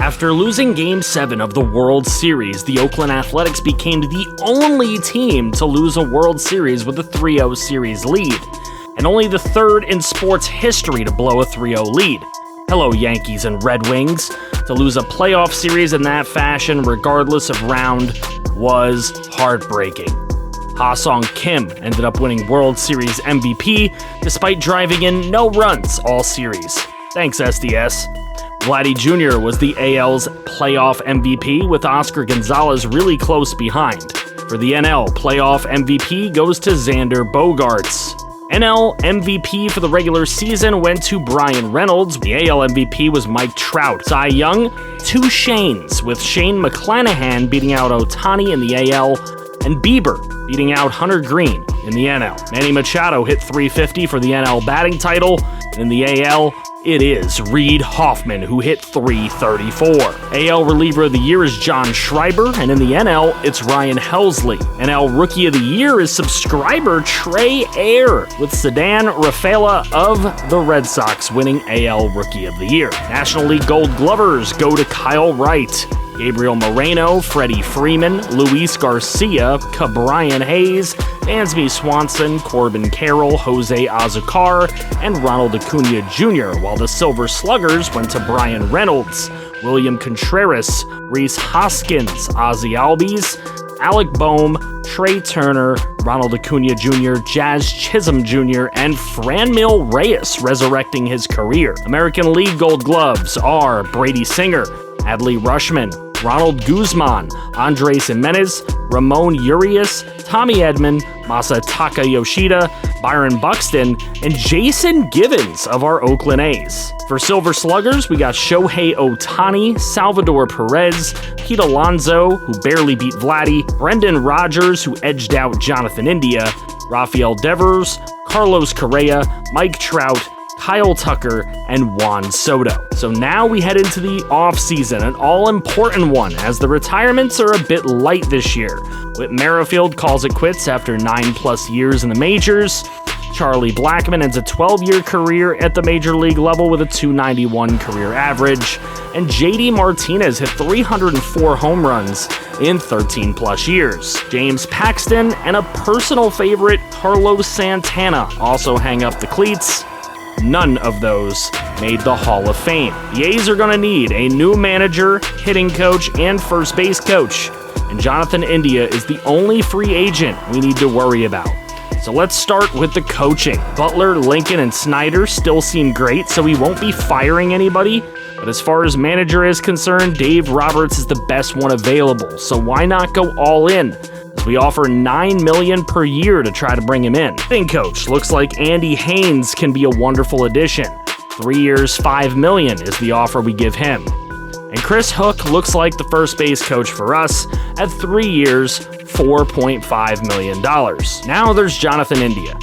After losing Game 7 of the World Series, the Oakland Athletics became the only team to lose a World Series with a 3-0 series lead, and only the third in sports history to blow a 3-0 lead. Hello, Yankees and Red Wings. To lose a playoff series in that fashion, regardless of round, was heartbreaking. Ha-Sung Kim ended up winning World Series MVP despite driving in no runs all series. Thanks, SDS. Vladdy Jr. was the AL's playoff MVP, with Oscar Gonzalez really close behind. For the NL, playoff MVP goes to Xander Bogaerts. NL MVP for the regular season went to Brian Reynolds. The AL MVP was Mike Trout. Cy Young, two Shanes, with Shane McClanahan beating out Ohtani in the AL, and Bieber beating out Hunter Green in the NL. Manny Machado hit .350 for the NL batting title. In the AL, it is Reed Hoffman, who hit .334. AL reliever of the year is John Schreiber, and in the NL, it's Ryan Helsley. NL Rookie of the Year is subscriber Trey Ayre, with Ceddanne Rafaela of the Red Sox winning AL Rookie of the Year. National League Gold Glovers go to Kyle Wright, Gabriel Moreno, Freddie Freeman, Luis Garcia, Cabrian Hayes, Dansby Swanson, Corbin Carroll, Jose Azucar, and Ronald Acuna Jr., while the Silver Sluggers went to Brian Reynolds, William Contreras, Rhys Hoskins, Ozzie Albies, Alec Boehm, Trey Turner, Ronald Acuna Jr., Jazz Chisholm Jr., and Franmil Reyes resurrecting his career. American League Gold Gloves are Brady Singer, Adley Rushman, Ronald Guzman, Andres Jimenez, Ramon Urias, Tommy Edman, Masataka Yoshida, Byron Buxton, and Jason Givens of our Oakland A's. For Silver Sluggers, we got Shohei Ohtani, Salvador Perez, Pete Alonso, who barely beat Vladdy, Brendan Rodgers, who edged out Jonathan India, Rafael Devers, Carlos Correa, Mike Trout, Kyle Tucker, and Juan Soto. So now we head into the offseason, an all-important one, as the retirements are a bit light this year. Whit Merrifield calls it quits after 9+ years in the majors. Charlie Blackmon ends a 12-year career at the major league level with a .291 career average. And JD Martinez hit 304 home runs in 13+ years. James Paxton and a personal favorite, Carlos Santana, also hang up the cleats. None of those made the Hall of Fame. The A's are going to need a new manager, hitting coach, and first base coach. And Jonathan India is the only free agent we need to worry about. So let's start with the coaching. Butler, Lincoln, and Snyder still seem great, so we won't be firing anybody. But as far as manager is concerned, Dave Roberts is the best one available. So why not go all in? We offer $9 million per year to try to bring him in. Hitting coach looks like Andy Haynes can be a wonderful addition. 3 years, $5 million is the offer we give him. And Chris Hook looks like the first base coach for us at 3 years, $4.5 million. Now there's Jonathan India.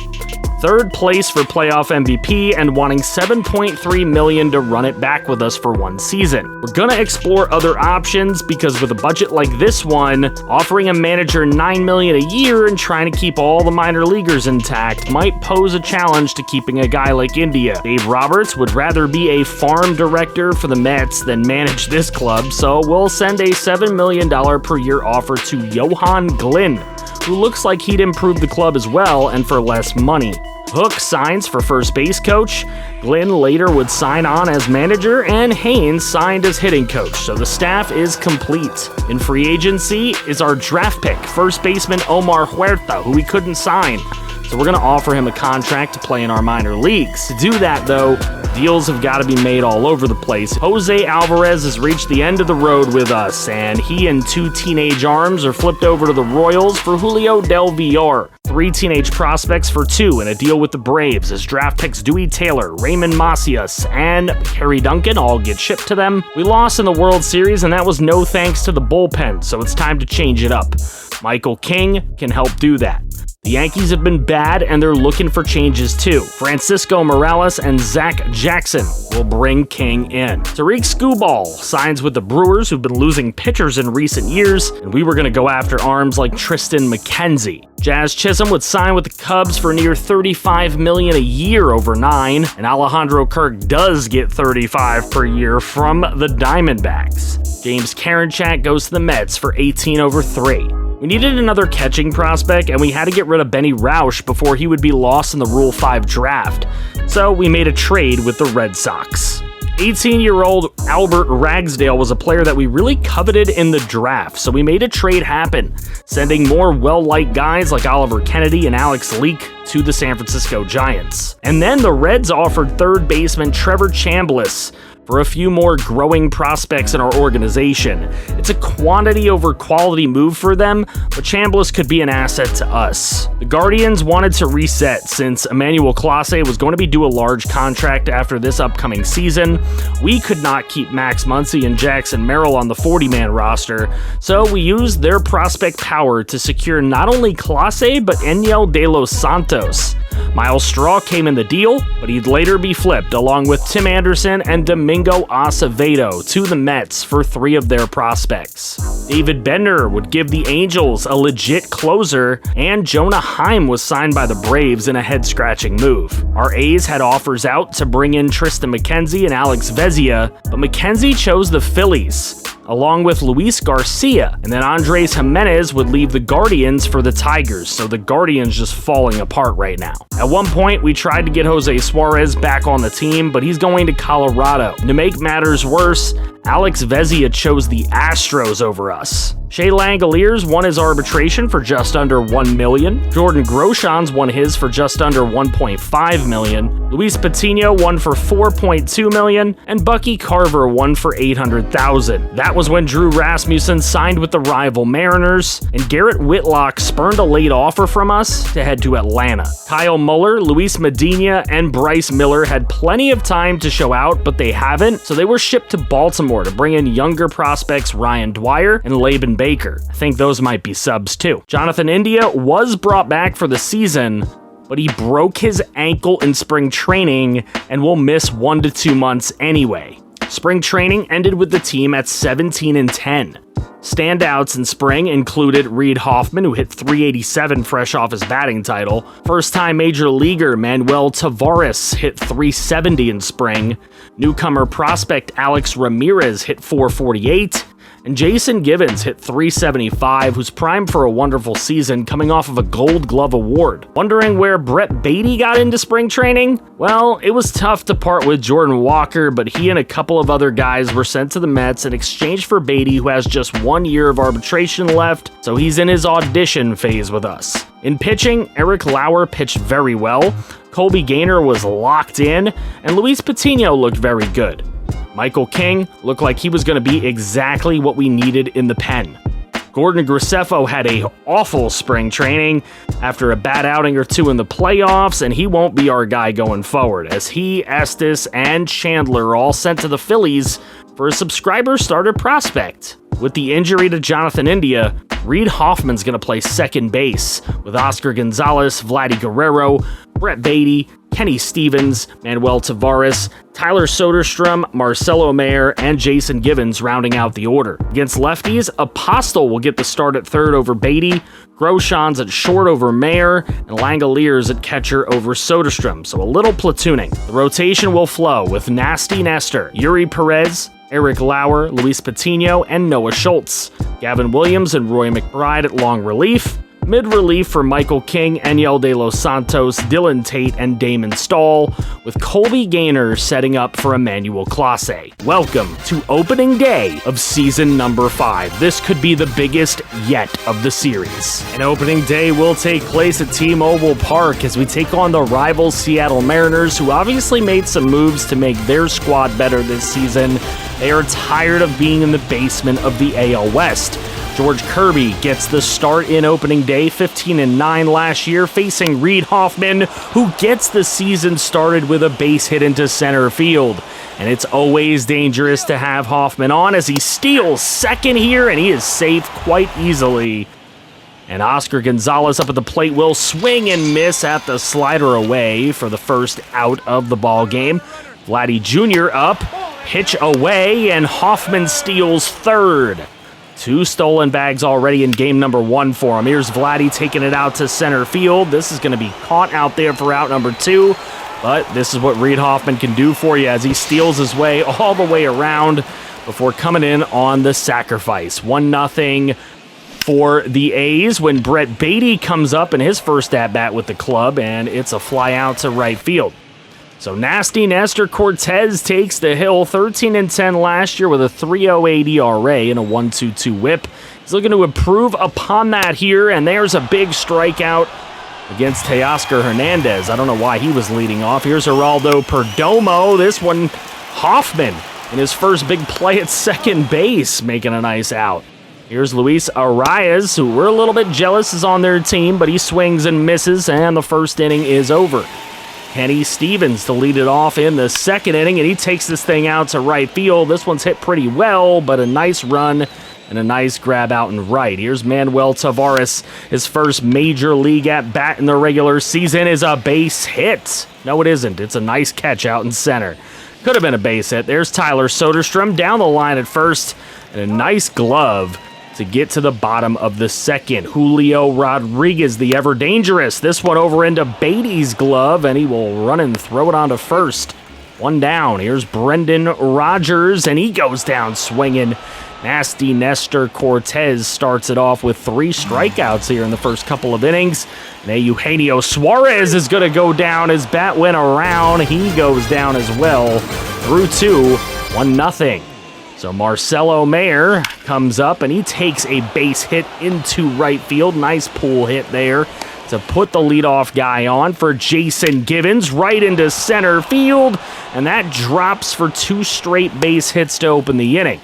Third place for playoff MVP and wanting $7.3 million to run it back with us for one season. We're gonna explore other options because with a budget like this one, offering a manager $9 million a year and trying to keep all the minor leaguers intact might pose a challenge to keeping a guy like India. Dave Roberts would rather be a farm director for the Mets than manage this club, so we'll send a $7 million per year offer to Johan Glynn, who looks like he'd improve the club as well and for less money. Hook signs for first base coach, Glynn later would sign on as manager, and Haynes signed as hitting coach, so the staff is complete. In free agency is our draft pick, first baseman Omar Huerta, who we couldn't sign. So we're going to offer him a contract to play in our minor leagues. To do that, though, deals have got to be made all over the place. Jose Alvarez has reached the end of the road with us, and he and 2 teenage arms are flipped over to the Royals for Julio Del Villar. 3 teenage prospects for 2 in a deal with the Braves as draft picks Dewey Taylor, Raymond Macias, and Harry Duncan all get shipped to them. We lost in the World Series, and that was no thanks to the bullpen, so it's time to change it up. Michael King can help do that. The Yankees have been bad, and they're looking for changes too. Francisco Morales and Zach Jackson will bring King in. Tariq Skubal signs with the Brewers, who've been losing pitchers in recent years, and we were going to go after arms like Tristan McKenzie. Jazz Chisholm would sign with the Cubs for near $35 million a year over 9, and Alejandro Kirk does get $35 per year from the Diamondbacks. James Karinchak goes to the Mets for $18 over 3. We needed another catching prospect, and we had to get rid of Benny Roush before he would be lost in the Rule 5 draft, so we made a trade with the Red Sox. 18-year-old Albert Ragsdale was a player that we really coveted in the draft, so we made a trade happen, sending more well-liked guys like Oliver Kennedy and Alex Leake to the San Francisco Giants. And then the Reds offered third baseman Trevor Chambliss for a few more growing prospects in our organization. It's a quantity over quality move for them, but Chambliss could be an asset to us. The Guardians wanted to reset since Emmanuel Clase was going to be due a large contract after this upcoming season. We could not keep Max Muncy and Jackson Merrill on the 40-man roster, so we used their prospect power to secure not only Clase, but Enyel De Los Santos. Miles Straw came in the deal, but he'd later be flipped along with Tim Anderson and Domingo Acevedo to the Mets for 3 of their prospects. David Bender would give the Angels a legit closer, and Jonah Heim was signed by the Braves in a head-scratching move. Our A's had offers out to bring in Tristan McKenzie and Alex Vezia, but McKenzie chose the Phillies, along with Luis Garcia, and then Andres Jimenez would leave the Guardians for the Tigers, so the Guardians just falling apart right now. At one point, we tried to get Jose Suarez back on the team, but he's going to Colorado. And to make matters worse, Alex Vezia chose the Astros over us. Shea Langoliers won his arbitration for just under $1 million. Jordan Groshans won his for just under $1.5 million. Luis Patino won for $4.2 million, and Bucky Carver won for $800,000. That was when Drew Rasmussen signed with the rival Mariners, and Garrett Whitlock spurned a late offer from us to head to Atlanta. Kyle Muller, Luis Medina, and Bryce Miller had plenty of time to show out, but they haven't, so they were shipped to Baltimore to bring in younger prospects Ryan Dwyer and Laban Baker. I think those might be subs too. Jonathan India was brought back for the season, but he broke his ankle in spring training and will miss 1 to 2 months anyway. Spring training ended with the team at 17-10. Standouts in spring included Reed Hoffman, who hit .387 fresh off his batting title. First-time major leaguer Manuel Tavares hit .370 in spring. Newcomer prospect Alex Ramirez hit .448. And Jason Givens hit .375, who's primed for a wonderful season coming off of a Gold Glove award. Wondering where Brett Beatty got into spring training? Well, it was tough to part with Jordan Walker, but he and a couple of other guys were sent to the Mets in exchange for Beatty, who has just 1 year of arbitration left, so he's in his audition phase with us. In pitching, Eric Lauer pitched very well, Colby Gaynor was locked in, and Luis Patino looked very good. Michael King looked like he was going to be exactly what we needed in the pen. Gordon Graceffo had a awful spring training after a bad outing or 2 in the playoffs, and he won't be our guy going forward, as he, Estes, and Chandler are all sent to the Phillies for a subscriber starter prospect. With the injury to Jonathan India, Reed Hoffman's going to play second base, with Oscar Gonzalez, Vladdy Guerrero, Brett Beatty, Kenny Stevens, Manuel Tavares, Tyler Soderstrom, Marcelo Mayer, and Jason Givens rounding out the order. Against lefties, Apostle will get the start at third over Beatty, Groshans at short over Mayer, and Langoliers at catcher over Soderstrom, so a little platooning. The rotation will flow with Nasty Nestor, Yuri Perez, Eric Lauer, Luis Patino, and Noah Schultz. Gavin Williams and Roy McBride at long relief. Mid-relief for Michael King, Enyel De Los Santos, Dylan Tate, and Damon Stahl, with Colby Gaynor setting up for Emmanuel Clase. Welcome to opening day of season number 5. This could be the biggest yet of the series. And opening day will take place at T-Mobile Park as we take on the rival Seattle Mariners, who obviously made some moves to make their squad better this season. They are tired of being in the basement of the AL West. George Kirby gets the start in opening day, 15-9 last year, facing Reed Hoffman, who gets the season started with a base hit into center field. And it's always dangerous to have Hoffman on as he steals second here, and he is safe quite easily. And Oscar Gonzalez up at the plate will swing and miss at the slider away for the first out of the ball game. Vladdy Jr. up, pitch away, and Hoffman steals third. 2 stolen bags already in game number 1 for him. Here's Vladdy taking it out to center field. This is going to be caught out there for out number 2. But this is what Reed Hoffman can do for you as he steals his way all the way around before coming in on the sacrifice. 1-0 for the A's when Brett Beatty comes up in his first at-bat with the club, and it's a fly out to right field. So Nasty Nestor Cortez takes the hill, 13-10 last year with a 3.08 ERA and a 1.22 whip. He's looking to improve upon that here, and there's a big strikeout against Teoscar Hernandez. I don't know why he was leading off. Here's Geraldo Perdomo. This one, Hoffman in his first big play at second base, making a nice out. Here's Luis Arias, who we're a little bit jealous is on their team, but he swings and misses, and the first inning is over. Kenny Stevens to lead it off in the second inning, and he takes this thing out to right field. This one's hit pretty well, but a nice run and a nice grab out and right. Here's Manuel Tavares. His first major league at-bat in the regular season is a base hit. No, it isn't. It's a nice catch out in center. Could have been a base hit. There's Tyler Soderstrom down the line at first, and a nice glove to get to the bottom of the second. Julio Rodriguez, the ever dangerous. This one over into Beatty's glove, and he will run and throw it onto first. 1 down. Here's Brendan Rodgers, and he goes down swinging. Nasty Nestor Cortez starts it off with 3 strikeouts here in the first couple of innings. And Eugenio Suarez is going to go down. His bat went around. He goes down as well. Through 2, 1-0. So Marcelo Mayer comes up, and he takes a base hit into right field. Nice pull hit there to put the leadoff guy on for Jason Givens right into center field. And that drops for 2 straight base hits to open the inning.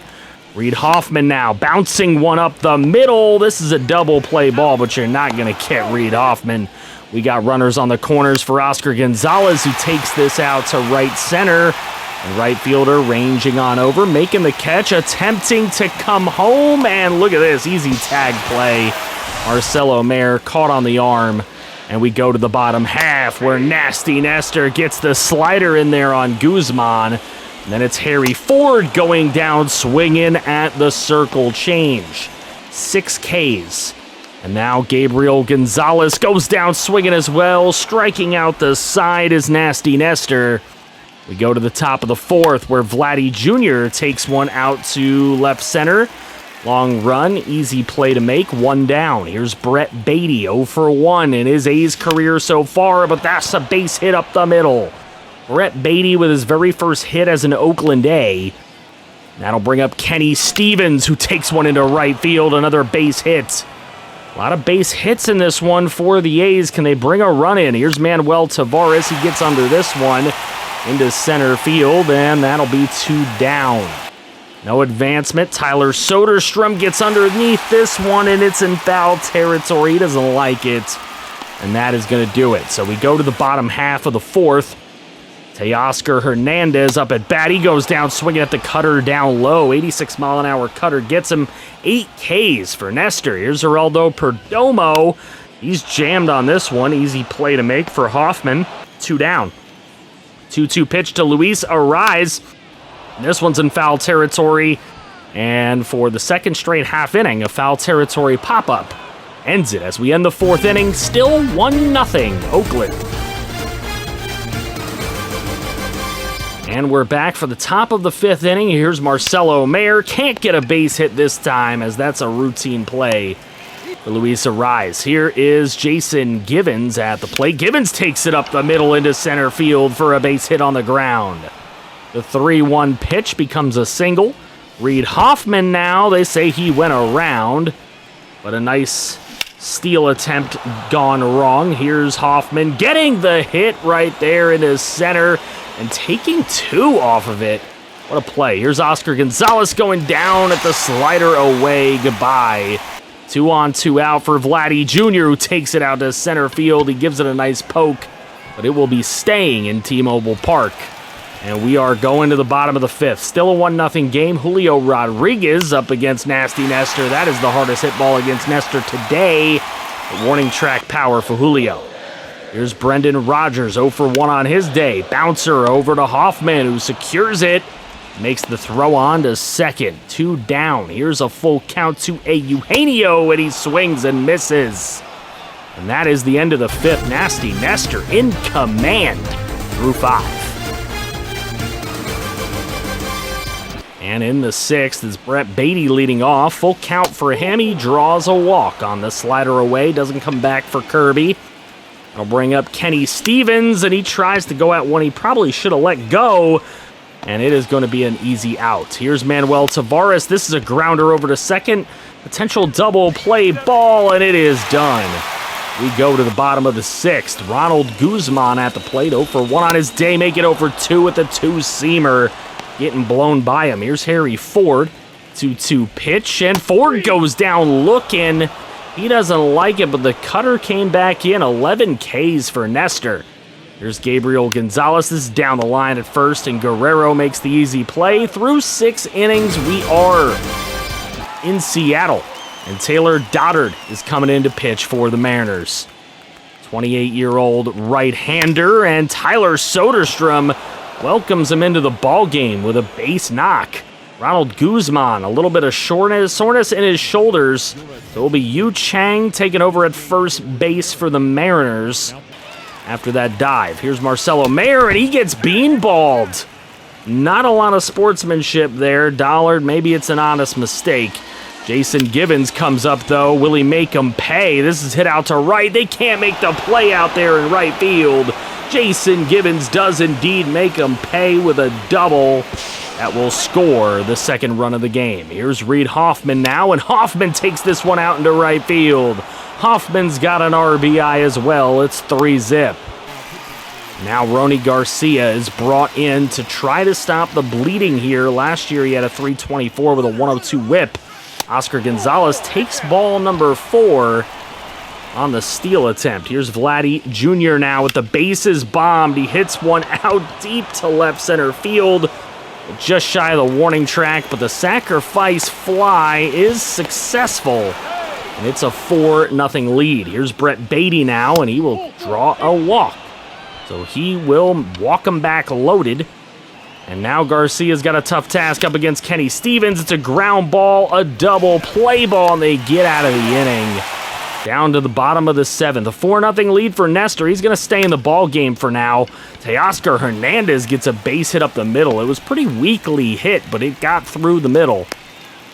Reed Hoffman now bouncing one up the middle. This is a double play ball, but you're not going to get Reed Hoffman. We got runners on the corners for Oscar Gonzalez, who takes this out to right center. And right fielder ranging on over, making the catch, attempting to come home. And look at this, easy tag play. Marcelo Mayer caught on the arm. And we go to the bottom half where Nasty Nestor gets the slider in there on Guzman. And then it's Harry Ford going down, swinging at the circle change. 6 Ks. And now Gabriel Gonzalez goes down swinging as well. Striking out the side is Nasty Nestor. We go to the top of the 4th where Vladdy Jr. takes one out to left center. Long run, easy play to make, 1 down. Here's Brett Beatty, 0 for 1 in his A's career so far, but that's a base hit up the middle. Brett Beatty with his very first hit as an Oakland A. That'll bring up Kenny Stevens, who takes one into right field, another base hit. A lot of base hits in this one for the A's. Can they bring a run in? Here's Manuel Tavares. He gets under this one into center field, and that'll be 2 down. No advancement. Tyler Soderstrom gets underneath this one, and it's in foul territory. He doesn't like it, and that is going to do it. So we go to the bottom half of the 4th. Teoscar Hernandez up at bat. He goes down swinging at the cutter down low. 86-mile-an-hour cutter gets him 8 Ks for Nestor. Here's Geraldo Perdomo. He's jammed on this one. Easy play to make for Hoffman. 2 down. 2-2 pitch to Luis Arias. This one's in foul territory. And for the second straight half inning, a foul territory pop-up ends it as we end the 4th inning. Still 1-0 Oakland. And we're back for the top of the 5th inning. Here's Marcelo Mayer. Can't get a base hit this time, as that's a routine play for Luis Arias. Here is Jason Givens at the plate. Givens takes it up the middle into center field for a base hit on the ground. The 3-1 pitch becomes a single. Reed Hoffman now, they say he went around, but a nice steal attempt gone wrong. Here's Hoffman getting the hit right there into center and taking 2 off of it. What a play. Here's Oscar Gonzalez going down at the slider away. Goodbye. 2 on, 2 out for Vladdy Jr., who takes it out to center field. He gives it a nice poke, but it will be staying in T-Mobile Park. And we are going to the bottom of the fifth. Still a 1-0 game. Julio Rodriguez up against Nasty Nestor. That is the hardest hit ball against Nestor today. A warning track power for Julio. Here's Brendan Rodgers, 0 for 1 on his day. Bouncer over to Hoffman, who secures it. Makes the throw on to second. 2 down. Here's a full count to Eugenio, and he swings and misses. And that is the end of the fifth. Nasty Nestor in command through 5. And in the sixth is Brett Beatty leading off. Full count for him. He draws a walk on the slider away. Doesn't come back for Kirby. I'll bring up Kenny Stevens, and he tries to go at one he probably should have let go. And it is going to be an easy out. Here's Manuel Tavares. This is a grounder over to second. Potential double play ball, and it is done. We go to the bottom of the sixth. Ronald Guzman at the plate. 0 for 1 on his day. Make it 0 for 2 with the 2-seamer. Getting blown by him. Here's Harry Ford. 2-2 pitch, and Ford goes down looking. He doesn't like it, but the cutter came back in. 11 Ks for Nestor. Here's Gabriel Gonzalez. This is down the line at first, and Guerrero makes the easy play. Through 6 innings, we are in Seattle, and Taylor Doddard is coming in to pitch for the Mariners. 28-year-old right-hander, and Tyler Soderstrom welcomes him into the ball game with a base knock. Ronald Guzman, a little bit of soreness in his shoulders. So it'll be Yu Chang taking over at first base for the Mariners after that dive. Here's Marcelo Mayer, and he gets beanballed. Not a lot of sportsmanship there. Dollard, maybe it's an honest mistake. Jason Givens comes up, though. Will he make him pay? This is hit out to right. They can't make the play out there in right field. Jason Givens does indeed make him pay with a double that will score the second run of the game. Here's Reed Hoffman now, and Hoffman takes this one out into right field. Hoffman's got an RBI as well. It's 3-zip. Now Rony Garcia is brought in to try to stop the bleeding here. Last year he had a 324 with a 102 whip. Oscar Gonzalez takes ball number 4 on the steal attempt. Here's Vladdy Jr. now with the bases bombed. He hits one out deep to left center field, just shy of the warning track, but the sacrifice fly is successful, and it's a 4-0 lead. Here's Brett Beatty now, and he will draw a walk. So he will walk him back loaded. And now Garcia's got a tough task up against Kenny Stevens. It's a ground ball, a double play ball, and they get out of the inning. Down to the bottom of the seventh. A 4-0 lead for Nestor. He's going to stay in the ball game for now. Teoscar Hernandez gets a base hit up the middle. It was pretty weakly hit, but it got through the middle.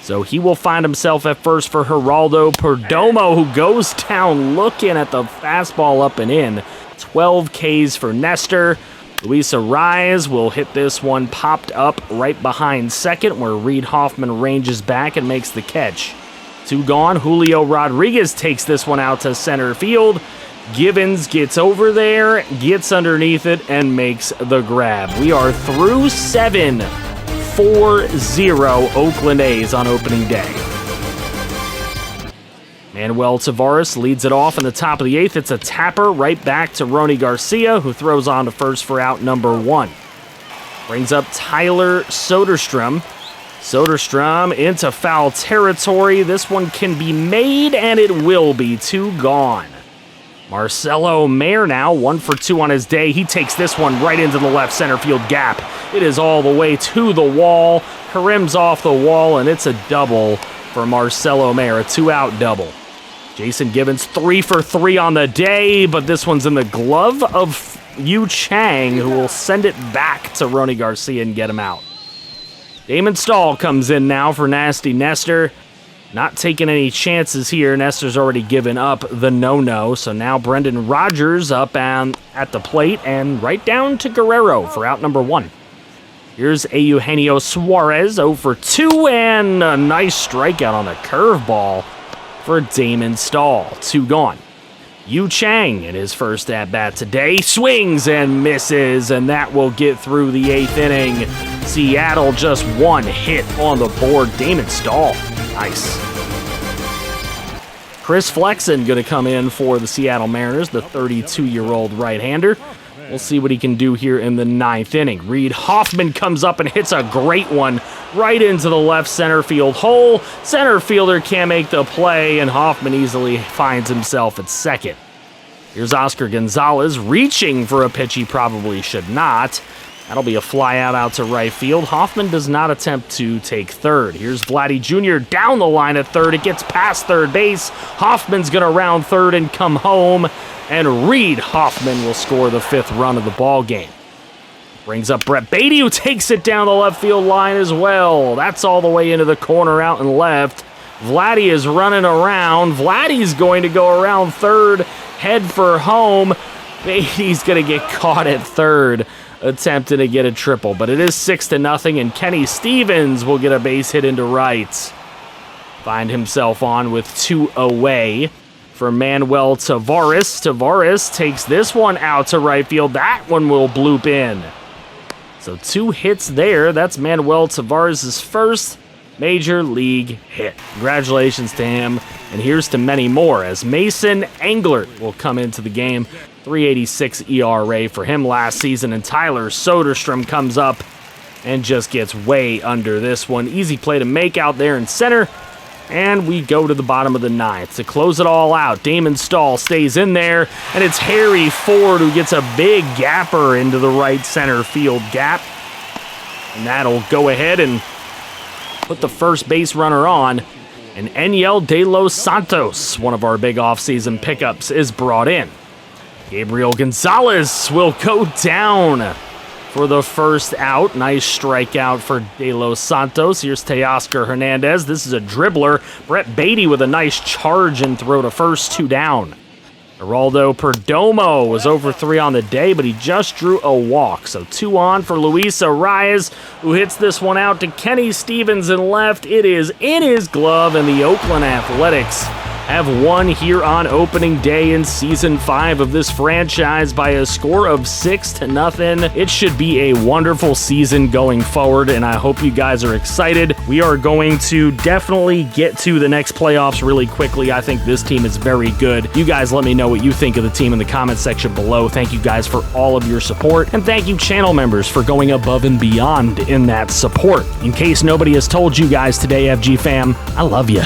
So he will find himself at first for Geraldo Perdomo, who goes down looking at the fastball up and in. 12 Ks for Nestor. Luis Arraez will hit this one popped up right behind second, where Reed Hoffman ranges back and makes the catch. 2 gone. Julio Rodriguez takes this one out to center field. Givens gets over there, gets underneath it, and makes the grab. We are through 7, 4-0 Oakland A's on opening day. Manuel Tavares leads it off in the top of the 8th. It's a tapper right back to Rony Garcia, who throws on to first for out number 1. Brings up Tyler Soderstrom. Soderstrom into foul territory. This one can be made, and it will be. 2 gone. Marcelo Mayer now, 1 for 2 on his day. He takes this one right into the left center field gap. It is all the way to the wall. Karim's off the wall, and it's a double for Marcelo Mayer, a 2-out double. Jason Givens 3 for 3 on the day, but this one's in the glove of Yu Chang, who will send it back to Rony Garcia and get him out. Damon Stahl comes in now for Nasty Nestor. Not taking any chances here. Nestor's already given up the no-no, so now Brendan Rodgers up at the plate and right down to Guerrero for out number 1. Here's Eugenio Suarez, 0 for 2, and a nice strikeout on the curveball for Damon Stahl. 2 gone. Yu Chang in his first at-bat today swings and misses, and that will get through the 8th inning. Seattle just 1 hit on the board. Damon Stahl, nice. Chris Flexen going to come in for the Seattle Mariners, the 32-year-old right-hander. We'll see what he can do here in the 9th inning. Reed Hoffman comes up and hits a great one right into the left center field hole. Center fielder can't make the play, and Hoffman easily finds himself at second. Here's Oscar Gonzalez reaching for a pitch he probably should not. That'll be a fly out to right field. Hoffman does not attempt to take third. Here's Vladdy Jr. down the line at third. It gets past third base. Hoffman's going to round third and come home. And Reed Hoffman will score the 5th run of the ball game. Brings up Brett Beatty, who takes it down the left field line as well. That's all the way into the corner out and left. Vladdy is running around. Vladdy's going to go around third, head for home. Beatty's going to get caught at third, attempting to get a triple. But it is 6-0, and Kenny Stevens will get a base hit into right. Find himself on with 2 away for Manuel Tavares. Tavares takes this one out to right field. That one will bloop in. So 2 hits there. That's Manuel Tavares' first major league hit. Congratulations to him, and here's to many more as Mason Englert will come into the game. 3.86 ERA for him last season, and Tyler Soderstrom comes up and just gets way under this one. Easy play to make out there in center, and we go to the bottom of the 9th to close it all out. Damon Stahl stays in there, and it's Harry Ford who gets a big gapper into the right center field gap, and that'll go ahead and put the first base runner on, and Eniel De Los Santos, one of our big offseason pickups, is brought in. Gabriel Gonzalez will go down for the first out. Nice strikeout for De Los Santos. Here's Teoscar Hernandez. This is a dribbler. Brett Beatty with a nice charge and throw to first, 2 down. Geraldo Perdomo was over 3 on the day, but he just drew a walk. So 2 on for Luis Arias, who hits this one out to Kenny Stevens in left. It is in his glove, and the Oakland Athletics have won here on opening day in Season 5 of this franchise by a score of 6-0. It should be a wonderful season going forward, and I hope you guys are excited. We are going to definitely get to the next playoffs really quickly. I think this team is very good. You guys let me know what you think of the team in the comment section below. Thank you guys for all of your support, and thank you channel members for going above and beyond in that support. In case nobody has told you guys today, FG fam, I love you.